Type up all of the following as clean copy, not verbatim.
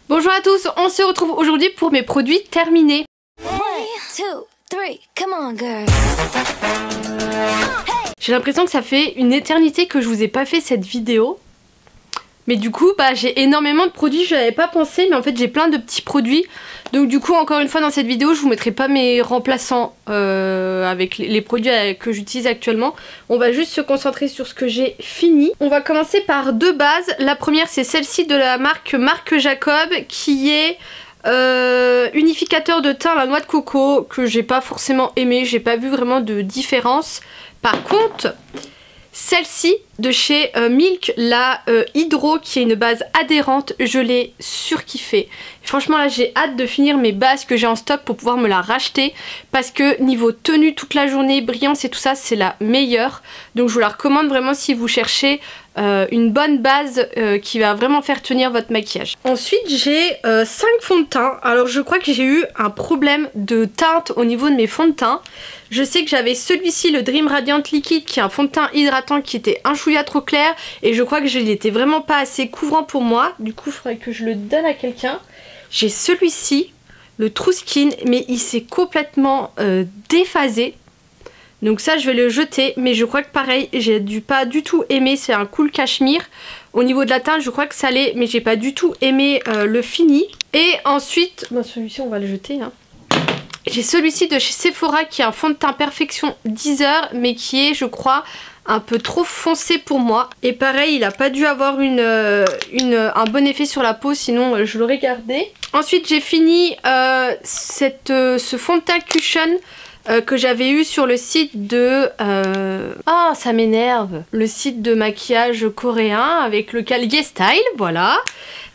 Bonjour à tous, on se retrouve aujourd'hui pour mes produits terminés. 1, 2, 3, come on girl. J'ai l'impression que ça fait une éternité que je vous ai pas fait cette vidéo. Mais du coup, j'ai énormément de produits, je n'avais pas pensé, mais en fait j'ai plein de petits produits. Donc du coup, encore une fois dans cette vidéo, je vous mettrai pas mes remplaçants avec les produits que j'utilise actuellement. On va juste se concentrer sur ce que j'ai fini. On va commencer par deux bases. La première, c'est celle-ci de la marque Marc Jacob, qui est unificateur de teint à la noix de coco, que j'ai pas forcément aimé, j'ai pas vu vraiment de différence. Par contre, celle-ci de chez Milk, la Hydro, qui est une base adhérente, je l'ai surkiffée. Franchement là j'ai hâte de finir mes bases que j'ai en stock pour pouvoir me la racheter, parce que niveau tenue toute la journée, brillance et tout ça, c'est la meilleure. Donc je vous la recommande vraiment si vous cherchez une bonne base qui va vraiment faire tenir votre maquillage. Ensuite j'ai 5 fonds de teint. Alors je crois que j'ai eu un problème de teinte au niveau de mes fonds de teint. Je sais que j'avais celui-ci, le Dream Radiant Liquide, qui est un fond de teint hydratant qui était un chouïa trop clair, et je crois que il était vraiment pas assez couvrant pour moi. Du coup il faudrait que je le donne à quelqu'un. J'ai celui-ci, le True Skin, mais il s'est complètement déphasé. Donc ça je vais le jeter, mais je crois que pareil, j'ai pas du tout aimé, c'est un cool cachemire. Au niveau de la teinte je crois que ça l'est, mais j'ai pas du tout aimé le fini. Et ensuite, celui-ci on va le jeter hein. J'ai celui-ci de chez Sephora qui est un fond de teint Perfection 10 heures, mais qui est je crois un peu trop foncé pour moi. Et pareil, il a pas dû avoir un bon effet sur la peau, sinon je l'aurais gardé. Ensuite j'ai fini ce fond de teint Cushion que j'avais eu sur le site de... Ah, ça m'énerve. Le site de maquillage coréen avec lequel YesStyle, voilà.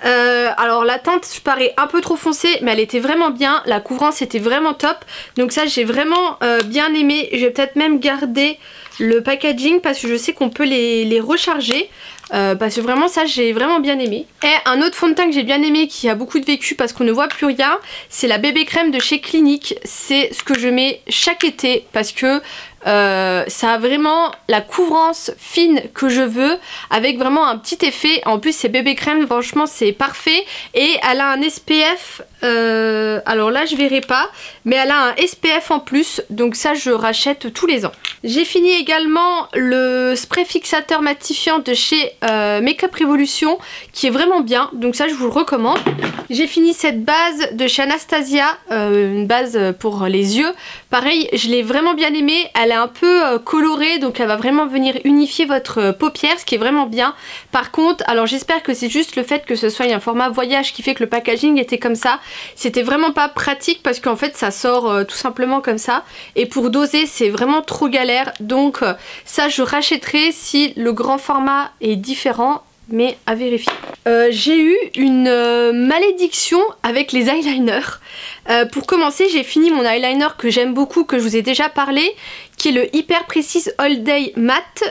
Alors la teinte je parais un peu trop foncée, mais elle était vraiment bien. La couvrance était vraiment top. Donc ça j'ai vraiment bien aimé. Je vais peut-être même garder le packaging parce que je sais qu'on peut les recharger. Parce que vraiment ça j'ai vraiment bien aimé. Et un autre fond de teint que j'ai bien aimé, qui a beaucoup de vécu parce qu'on ne voit plus rien, c'est la bébé crème de chez Clinique. C'est ce que je mets chaque été parce que ça a vraiment la couvrance fine que je veux, avec vraiment un petit effet. En plus c'est bébé crème, franchement c'est parfait. Et elle a un SPF, alors là je verrai pas, mais elle a un SPF en plus, donc ça je rachète tous les ans. J'ai fini également le spray fixateur matifiant de chez Makeup Revolution, qui est vraiment bien, donc ça je vous le recommande. J'ai fini cette base de chez Anastasia, une base pour les yeux. Pareil, je l'ai vraiment bien aimée. Elle est un peu colorée, donc elle va vraiment venir unifier votre paupière, ce qui est vraiment bien. Par contre, alors j'espère que c'est juste le fait que ce soit un format voyage qui fait que le packaging était comme ça. C'était vraiment pas pratique parce qu'en fait ça sort tout simplement comme ça. Et pour doser, c'est vraiment trop galère. Donc ça je rachèterai si le grand format est différent, mais à vérifier. J'ai eu une malédiction avec les eyeliners. Pour commencer, j'ai fini mon eyeliner que j'aime beaucoup, que je vous ai déjà parlé, qui est le Hyper Precise All Day Matte,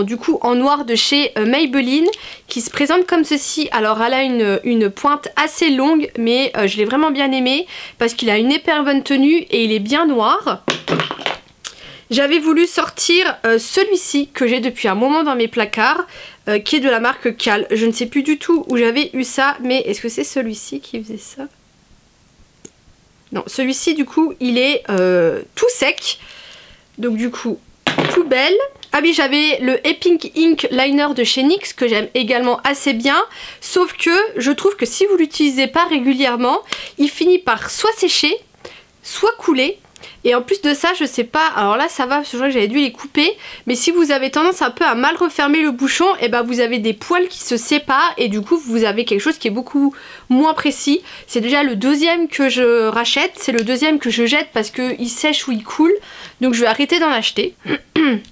du coup en noir de chez Maybelline, qui se présente comme ceci. Alors elle a une pointe assez longue, mais je l'ai vraiment bien aimé parce qu'il a une hyper bonne tenue et il est bien noir. J'avais voulu sortir celui-ci que j'ai depuis un moment dans mes placards, qui est de la marque Cal. Je ne sais plus du tout où j'avais eu ça, mais est-ce que c'est celui-ci qui faisait ça? Non, celui-ci du coup il est tout sec, donc du coup poubelle. Ah oui, j'avais le Epic Ink Liner de chez NYX que j'aime également assez bien, sauf que je trouve que si vous l'utilisez pas régulièrement, il finit par soit sécher, soit couler. Et en plus de ça, je sais pas, alors là ça va parce que je crois que j'avais dû les couper, mais si vous avez tendance un peu à mal refermer le bouchon, et ben vous avez des poils qui se séparent et du coup vous avez quelque chose qui est beaucoup moins précis. C'est déjà le deuxième que je rachète, c'est le deuxième que je jette parce qu'il sèche ou il coule, donc je vais arrêter d'en acheter.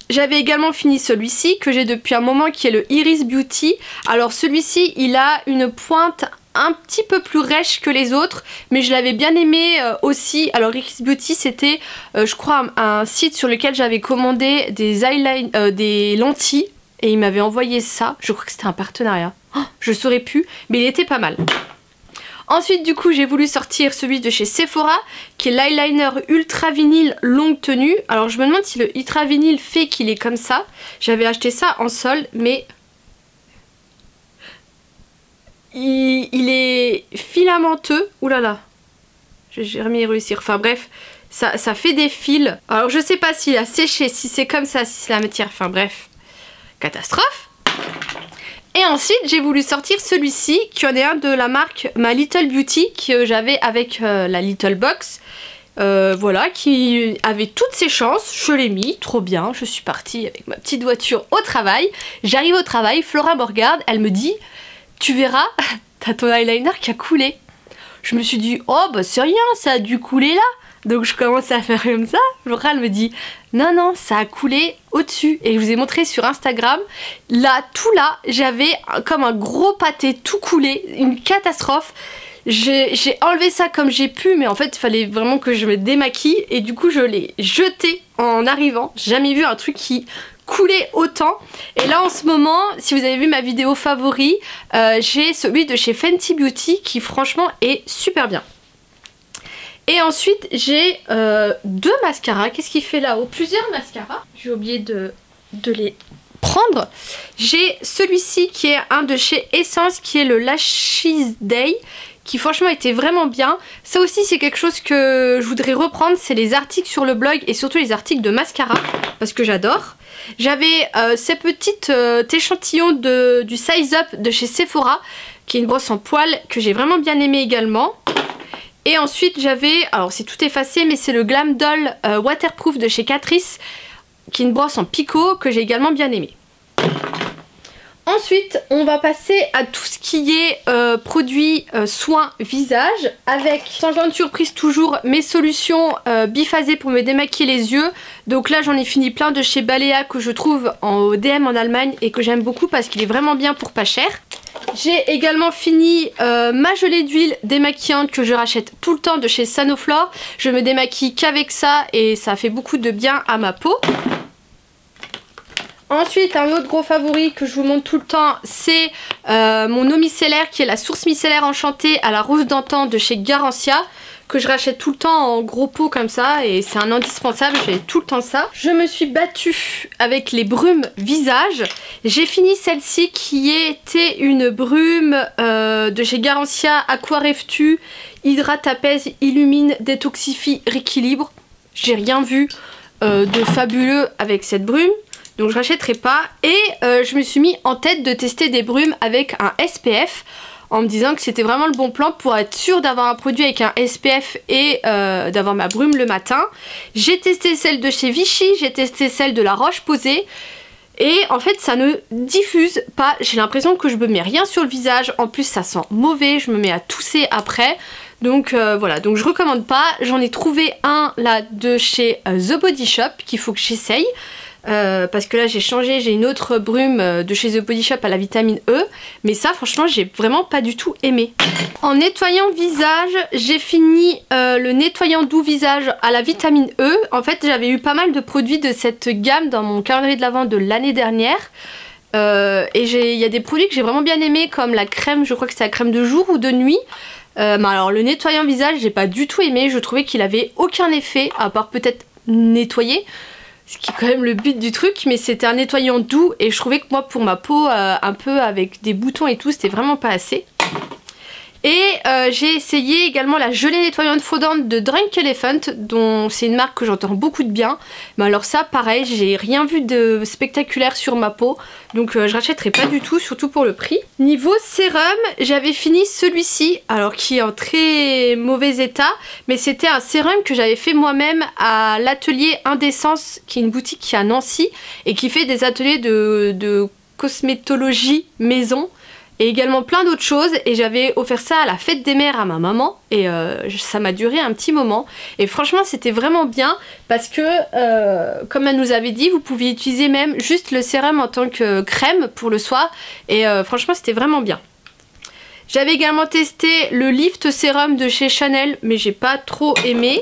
J'avais également fini celui-ci que j'ai depuis un moment, qui est le Iris Beauty. Alors celui-ci il a une pointe un petit peu plus rêche que les autres, mais je l'avais bien aimé aussi. Alors Iris Beauty c'était je crois un site sur lequel j'avais commandé des lentilles et il m'avait envoyé ça. Je crois que c'était un partenariat, je saurais plus, mais il était pas mal. Ensuite du coup j'ai voulu sortir celui de chez Sephora, qui est l'eyeliner Ultra Vinyl longue tenue. Alors je me demande si le Ultra Vinyl fait qu'il est comme ça. J'avais acheté ça en solde, mais il est filamenteux. Ouh là là, j'ai jamais réussi. Enfin bref, ça fait des fils. Alors je sais pas s'il a séché, si c'est comme ça, si c'est la matière. Enfin bref, catastrophe. Et ensuite j'ai voulu sortir celui-ci, qui en est un de la marque My Little Beauty, que j'avais avec la Little Box. Voilà, qui avait toutes ses chances. Je l'ai mis, trop bien. Je suis partie avec ma petite voiture au travail. J'arrive au travail, Flora me regarde, elle me dit: tu verras, t'as ton eyeliner qui a coulé. Je me suis dit: oh bah c'est rien, ça a dû couler là. Donc je commence à faire comme ça. Flora elle me dit: non non, ça a coulé au-dessus. Et je vous ai montré sur Instagram, là, tout là, j'avais comme un gros pâté tout coulé, une catastrophe. J'ai enlevé ça comme j'ai pu, mais en fait il fallait vraiment que je me démaquille. Et du coup je l'ai jeté en arrivant. J'ai jamais vu un truc qui coulait autant. Et là en ce moment, si vous avez vu ma vidéo favori, j'ai celui de chez Fenty Beauty qui franchement est super bien. Et ensuite j'ai deux mascaras. Qu'est-ce qu'il fait là-haut? Plusieurs mascaras. J'ai oublié de les prendre. J'ai celui-ci qui est un de chez Essence, qui est le Lashes Day, qui franchement était vraiment bien. Ça aussi c'est quelque chose que je voudrais reprendre, c'est les articles sur le blog et surtout les articles de mascara, parce que j'adore. J'avais ces petites échantillons du Size Up de chez Sephora, qui est une brosse en poils que j'ai vraiment bien aimé également. Et ensuite j'avais, alors c'est tout effacé, mais c'est le Glam Doll Waterproof de chez Catrice, qui est une brosse en picot que j'ai également bien aimé. Ensuite, on va passer à tout ce qui est produits soins visage, avec, sans grande surprise toujours, mes solutions biphasées pour me démaquiller les yeux. Donc là j'en ai fini plein de chez Balea que je trouve en DM en Allemagne et que j'aime beaucoup parce qu'il est vraiment bien pour pas cher. J'ai également fini ma gelée d'huile démaquillante que je rachète tout le temps de chez Sanoflore. Je me démaquille qu'avec ça et ça fait beaucoup de bien à ma peau. Ensuite, un autre gros favori que je vous montre tout le temps, c'est mon eau micellaire qui est la source micellaire enchantée à la rose d'antan de chez Garancia, que je rachète tout le temps en gros pot comme ça et c'est un indispensable, j'ai tout le temps ça. Je me suis battue avec les brumes visage. J'ai fini celle-ci qui était une brume de chez Garancia, Aquareftu, hydrate, apaise, illumine, détoxifie, rééquilibre. J'ai rien vu de fabuleux avec cette brume. Donc je rachèterai pas. Et je me suis mis en tête de tester des brumes avec un SPF, en me disant que c'était vraiment le bon plan pour être sûr d'avoir un produit avec un SPF et d'avoir ma brume le matin. J'ai testé celle de chez Vichy, j'ai testé celle de La Roche-Posay. Et en fait ça ne diffuse pas, j'ai l'impression que je me mets rien sur le visage. En plus ça sent mauvais, je me mets à tousser après. Donc voilà, donc je recommande pas. J'en ai trouvé un là de chez The Body Shop qu'il faut que j'essaye. Parce que là j'ai changé, j'ai une autre brume de chez The Body Shop à la vitamine E, mais ça franchement j'ai vraiment pas du tout aimé. En nettoyant visage, j'ai fini le nettoyant doux visage à la vitamine E. En fait j'avais eu pas mal de produits de cette gamme dans mon calendrier de l'Avent de l'année dernière. Et il y a des produits que j'ai vraiment bien aimé, comme la crème, je crois que c'est la crème de jour ou de nuit. Mais alors le nettoyant visage j'ai pas du tout aimé, je trouvais qu'il avait aucun effet à part peut-être nettoyer, ce qui est quand même le but du truc, mais c'était un nettoyant doux et je trouvais que moi pour ma peau un peu avec des boutons et tout, c'était vraiment pas assez. Et j'ai essayé également la gelée nettoyante fondante de Drunk Elephant, dont c'est une marque que j'entends beaucoup de bien. Mais alors ça pareil, j'ai rien vu de spectaculaire sur ma peau, donc je rachèterai pas du tout, surtout pour le prix. Niveau sérum, j'avais fini celui-ci, alors qui est en très mauvais état, mais c'était un sérum que j'avais fait moi-même à l'atelier Indécence, qui est une boutique qui est à Nancy et qui fait des ateliers de cosmétologie maison. Et également plein d'autres choses, et j'avais offert ça à la fête des mères à ma maman et ça m'a duré un petit moment et franchement c'était vraiment bien parce que comme elle nous avait dit, vous pouviez utiliser même juste le sérum en tant que crème pour le soir et franchement c'était vraiment bien. J'avais également testé le Lift Sérum de chez Chanel, mais j'ai pas trop aimé.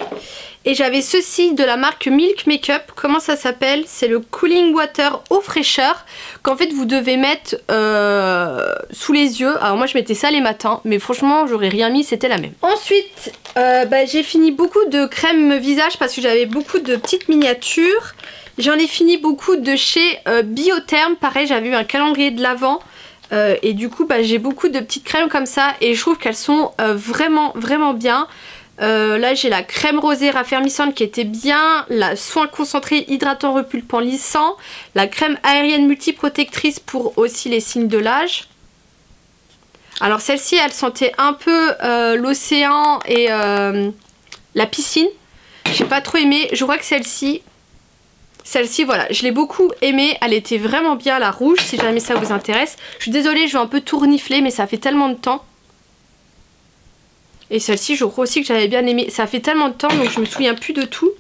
Et j'avais ceci de la marque Milk Makeup. Comment ça s'appelle? C'est le Cooling Water eau fraîcheur qu'en fait vous devez mettre sous les yeux. Alors moi je mettais ça les matins, mais franchement j'aurais rien mis, c'était la même. Ensuite j'ai fini beaucoup de crème visage parce que j'avais beaucoup de petites miniatures. J'en ai fini beaucoup de chez Biotherm. Pareil, j'avais eu un calendrier de l'Avent Et du coup bah, j'ai beaucoup de petites crèmes comme ça et je trouve qu'elles sont vraiment bien. Là j'ai la crème rosée raffermissante qui était bien, la soin concentré hydratant repulpant lissant, la crème aérienne multiprotectrice pour aussi les signes de l'âge. Alors celle-ci elle sentait un peu l'océan et la piscine, j'ai pas trop aimé. Je crois que celle-ci voilà, je l'ai beaucoup aimée, elle était vraiment bien, la rouge, si jamais ça vous intéresse. Je suis désolée, je vais un peu tout renifler mais ça fait tellement de temps. Et celle-ci je crois aussi que j'avais bien aimé, ça fait tellement de temps donc je me souviens plus de tout.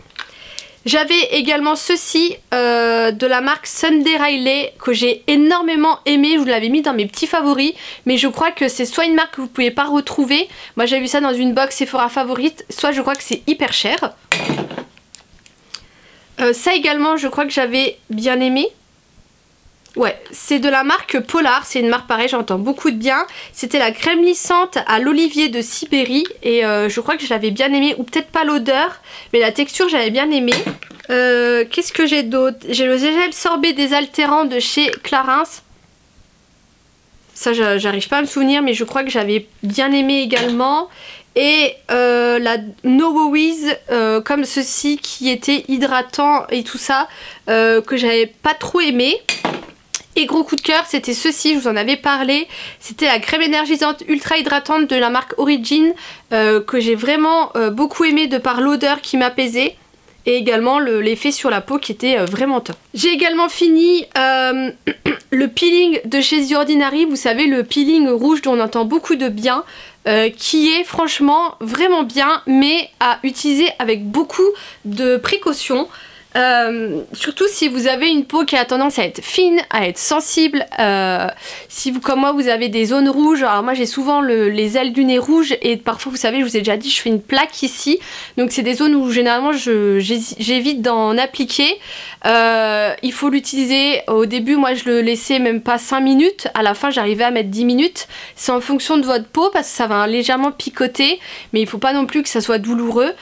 J'avais également ceci de la marque Sunday Riley que j'ai énormément aimé, je vous l'avais mis dans mes petits favoris. Mais je crois que c'est soit une marque que vous ne pouvez pas retrouver, moi j'ai vu ça dans une box Sephora favorite, soit je crois que c'est hyper cher. Ça également je crois que j'avais bien aimé. Ouais, c'est de la marque Polar, c'est une marque pareille, j'entends beaucoup de bien. C'était la crème lissante à l'olivier de Sibérie et je crois que je l'avais bien aimé, ou peut-être pas l'odeur, mais la texture j'avais bien aimé. Qu'est-ce que j'ai d'autre? J'ai le gel sorbet désaltérant de chez Clarins. Ça j'arrive pas à me souvenir mais je crois que j'avais bien aimé également. Et la No Wowies comme ceci qui était hydratant et tout ça que j'avais pas trop aimé. Et gros coup de cœur, c'était ceci, je vous en avais parlé, c'était la crème énergisante ultra hydratante de la marque Origin que j'ai vraiment beaucoup aimé de par l'odeur qui m'apaisait et également l'effet sur la peau qui était vraiment top. J'ai également fini le peeling de chez The Ordinary, vous savez le peeling rouge dont on entend beaucoup de bien, qui est franchement vraiment bien mais à utiliser avec beaucoup de précautions. Surtout si vous avez une peau qui a tendance à être fine, à être sensible, si vous comme moi vous avez des zones rouges, alors moi j'ai souvent les ailes du nez rouges et parfois vous savez je vous ai déjà dit je fais une plaque ici, donc c'est des zones où généralement j'évite d'en appliquer. Il faut l'utiliser au début, moi je le laissais même pas 5 minutes, à la fin j'arrivais à mettre 10 minutes, c'est en fonction de votre peau parce que ça va légèrement picoter mais il faut pas non plus que ça soit douloureux.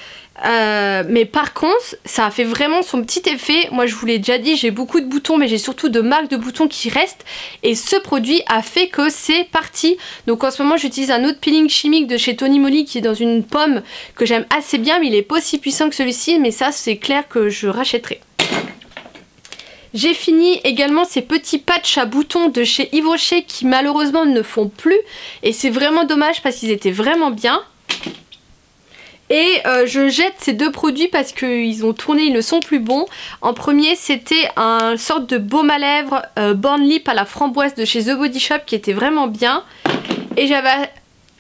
Mais par contre ça a fait vraiment son petit effet. Moi je vous l'ai déjà dit, j'ai beaucoup de boutons mais j'ai surtout de marques de boutons qui restent et ce produit a fait que c'est parti. Donc en ce moment j'utilise un autre peeling chimique de chez Tony Moly qui est dans une pomme que j'aime assez bien mais il est pas aussi puissant que celui-ci, mais ça c'est clair que je rachèterai. J'ai fini également ces petits patchs à boutons de chez Yves Rocher qui malheureusement ne font plus et c'est vraiment dommage parce qu'ils étaient vraiment bien. Et je jette ces deux produits parce qu'ils ont tourné, ils ne sont plus bons. En premier c'était un sorte de baume à lèvres Born Lip à la framboise de chez The Body Shop qui était vraiment bien. Et j'avais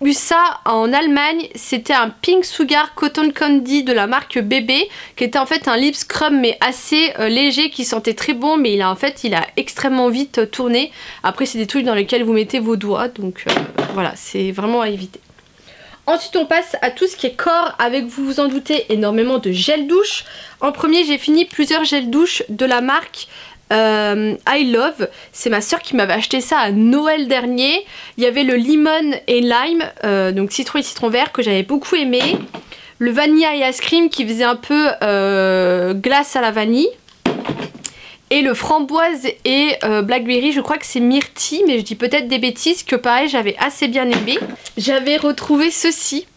eu ça en Allemagne, c'était un Pink Sugar Cotton Candy de la marque Bébé qui était en fait un lip scrub mais assez léger qui sentait très bon mais il a extrêmement vite tourné. Après c'est des trucs dans lesquels vous mettez vos doigts donc voilà, c'est vraiment à éviter. Ensuite on passe à tout ce qui est corps avec, vous vous en doutez, énormément de gel douche. En premier j'ai fini plusieurs gels douche de la marque I Love. C'est ma soeur qui m'avait acheté ça à Noël dernier. Il y avait le lemon et lime, donc citron et citron vert que j'avais beaucoup aimé. Le vanilla et ice cream qui faisait un peu glace à la vanille. Et le framboise et blackberry, je crois que c'est myrtille, mais je dis peut-être des bêtises, que pareil j'avais assez bien aimé. J'avais retrouvé ceci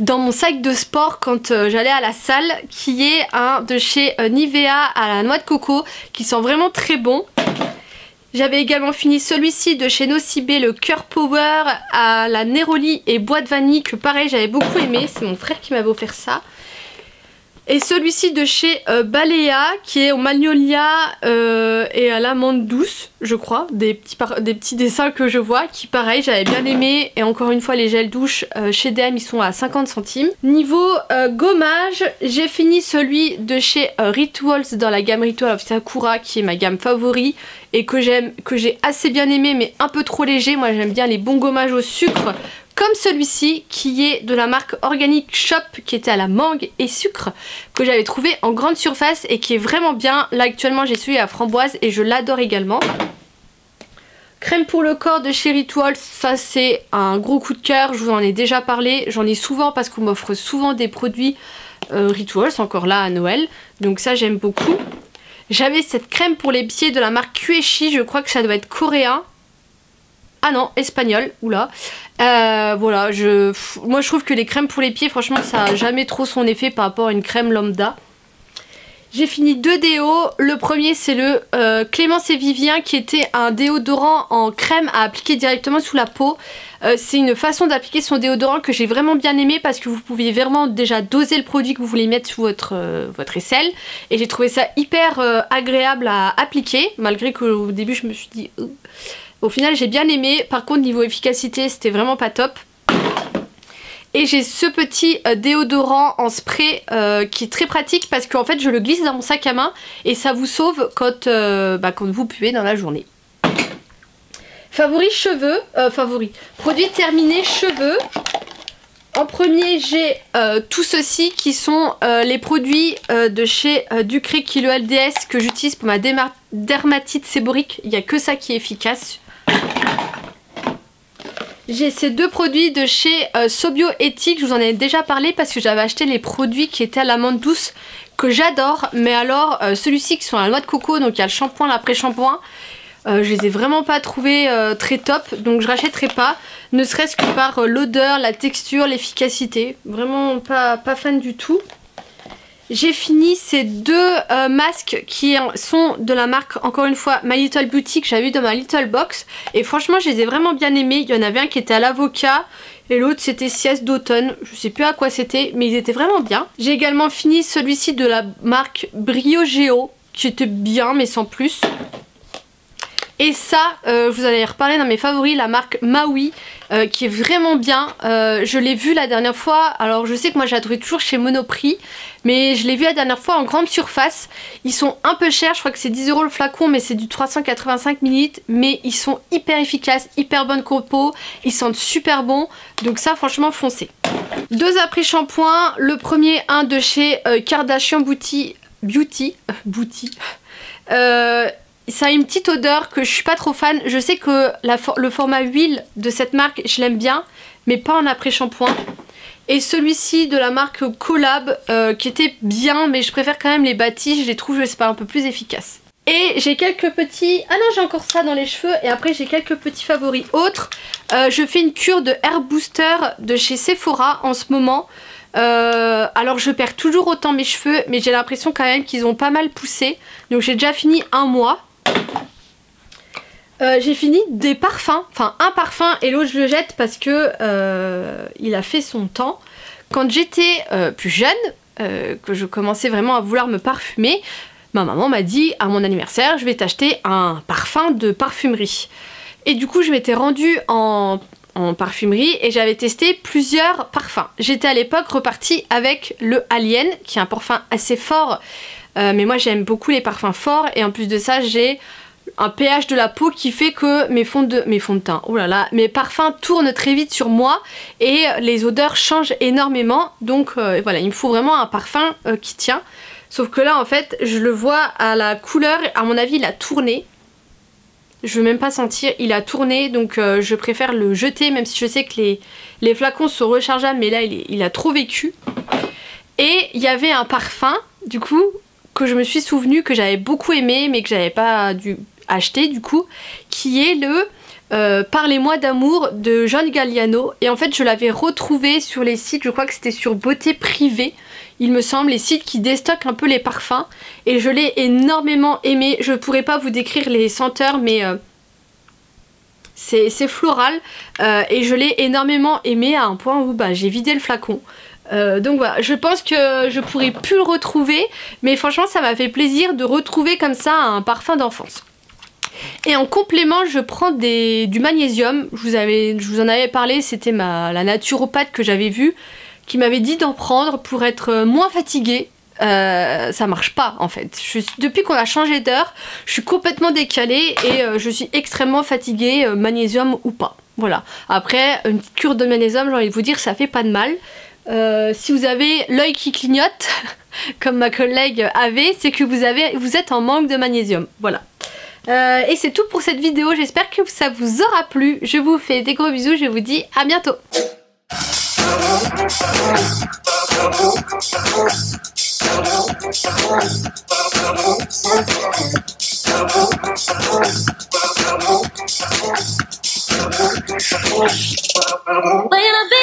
dans mon sac de sport quand j'allais à la salle, qui est un de chez Nivea à la noix de coco, qui sent vraiment très bon. J'avais également fini celui-ci de chez Nocibé, le Cœur Power à la Neroli et bois de vanille, que pareil j'avais beaucoup aimé, c'est mon frère qui m'avait offert ça. Et celui-ci de chez Balea qui est au magnolia et à l'amande douce, je crois, des petits dessins que je vois qui pareil j'avais bien aimé. Et encore une fois les gels douche chez DM ils sont à 50 centimes. Niveau gommage, j'ai fini celui de chez Rituals dans la gamme Ritual of Sakura qui est ma gamme favori et que j'ai assez bien aimé mais un peu trop léger. Moi j'aime bien les bons gommages au sucre. Comme celui-ci qui est de la marque Organic Shop qui était à la mangue et sucre, que j'avais trouvé en grande surface et qui est vraiment bien. Là actuellement j'ai celui à framboise et je l'adore également. Crème pour le corps de chez Rituals, ça c'est un gros coup de cœur, je vous en ai déjà parlé. J'en ai souvent parce qu'on m'offre souvent des produits Rituals, encore là à Noël. Donc ça j'aime beaucoup. J'avais cette crème pour les pieds de la marque Kueshi, je crois que ça doit être coréen. Ah non, espagnol, oula. Voilà, moi je trouve que les crèmes pour les pieds, franchement, ça a jamais trop son effet par rapport à une crème lambda. J'ai fini 2 déos. Le premier, c'est le Clémence et Vivien, qui était un déodorant en crème à appliquer directement sous la peau. C'est une façon d'appliquer son déodorant que j'ai vraiment bien aimé parce que vous pouviez vraiment déjà doser le produit que vous voulez mettre sous votre aisselle. Et j'ai trouvé ça hyper agréable à appliquer, malgré qu'au début je me suis dit... Au final j'ai bien aimé. Par contre niveau efficacité c'était vraiment pas top. Et j'ai ce petit déodorant en spray qui est très pratique parce qu'en fait je le glisse dans mon sac à main et ça vous sauve quand vous puez dans la journée. Favoris cheveux, produits terminés cheveux. En premier j'ai tout ceci qui sont les produits de chez Ducré Kilo LDS que j'utilise pour ma dermatite séborique. Il n'y a que ça qui est efficace. J'ai ces 2 produits de chez Sobio Ethique, je vous en ai déjà parlé parce que j'avais acheté les produits qui étaient à l'amande douce que j'adore. Mais alors celui-ci qui sont à la noix de coco, donc il y a le shampoing, l'après-shampoing, je les ai vraiment pas trouvés très top, donc je rachèterai pas. Ne serait-ce que par l'odeur, la texture, l'efficacité, vraiment pas fan du tout. J'ai fini ces 2 masques qui sont de la marque, encore une fois, My Little Beauty, que j'avais eu dans ma Little Box. Et franchement, je les ai vraiment bien aimés. Il y en avait un qui était à l'avocat et l'autre c'était sieste d'automne. Je sais plus à quoi c'était, mais ils étaient vraiment bien. J'ai également fini celui-ci de la marque Brio Géo, qui était bien, mais sans plus. Et ça, je vous en avais reparlé dans mes favoris, la marque Maui, qui est vraiment bien. Je l'ai vu la dernière fois, alors je sais que moi je la trouvais toujours chez Monoprix, mais je l'ai vu la dernière fois en grande surface. Ils sont un peu chers, je crois que c'est 10 € le flacon, mais c'est du 385 ml, mais ils sont hyper efficaces, hyper bonne compo, ils sentent super bon, donc ça franchement foncez. 2 après-shampoings, le premier, un de chez Kardashian Beauty. Ça a une petite odeur que je suis pas trop fan. Je sais que le format huile de cette marque, je l'aime bien, mais pas en après-shampoing. Et celui-ci de la marque Collab, qui était bien, mais je préfère quand même les Bati, je les trouve, je sais pas, un peu plus efficaces. Et j'ai quelques petits... Ah non, j'ai encore ça dans les cheveux. Et après, j'ai quelques petits favoris autres. Je fais une cure de Hair Booster de chez Sephora en ce moment. Alors je perds toujours autant mes cheveux, mais j'ai l'impression quand même qu'ils ont pas mal poussé. Donc j'ai déjà fini un mois. J'ai fini des parfums, enfin un parfum et l'autre je le jette parce que il a fait son temps. Quand j'étais plus jeune, que je commençais vraiment à vouloir me parfumer, ma maman m'a dit à mon anniversaire je vais t'acheter un parfum de parfumerie. Et du coup je m'étais rendue en parfumerie et j'avais testé plusieurs parfums. J'étais à l'époque repartie avec le Alien qui est un parfum assez fort, mais moi j'aime beaucoup les parfums forts et en plus de ça j'ai un pH de la peau qui fait que mes fonds de teint, oh là là, mes parfums tournent très vite sur moi et les odeurs changent énormément. Donc voilà, il me faut vraiment un parfum qui tient. Sauf que là en fait je le vois à la couleur, à mon avis il a tourné. Je veux même pas sentir, il a tourné, donc je préfère le jeter, même si je sais que les flacons sont rechargeables, mais là il a trop vécu. Et il y avait un parfum du coup que je me suis souvenu que j'avais beaucoup aimé mais que j'avais pas dû acheter du coup, qui est le Parlez-moi d'amour de John Galliano. Et en fait je l'avais retrouvé sur les sites, je crois que c'était sur Beauté Privée il me semble, les sites qui déstockent un peu les parfums, et je l'ai énormément aimé. Je pourrais pas vous décrire les senteurs mais c'est floral et je l'ai énormément aimé à un point où j'ai vidé le flacon. Donc voilà, je pense que je pourrais plus le retrouver, mais franchement ça m'a fait plaisir de retrouver comme ça un parfum d'enfance. Et en complément je prends du magnésium. Je vous en avais parlé, c'était la naturopathe que j'avais vue qui m'avait dit d'en prendre pour être moins fatiguée. Ça marche pas en fait. Depuis qu'on a changé d'heure, je suis complètement décalée et je suis extrêmement fatiguée, magnésium ou pas. Voilà. Après, une petite cure de magnésium, j'ai envie de vous dire, ça fait pas de mal. Si vous avez l'œil qui clignote, comme ma collègue avait, c'est que vous êtes en manque de magnésium. Voilà. Et c'est tout pour cette vidéo. J'espère que ça vous aura plu. Je vous fais des gros bisous. Je vous dis à bientôt. When I be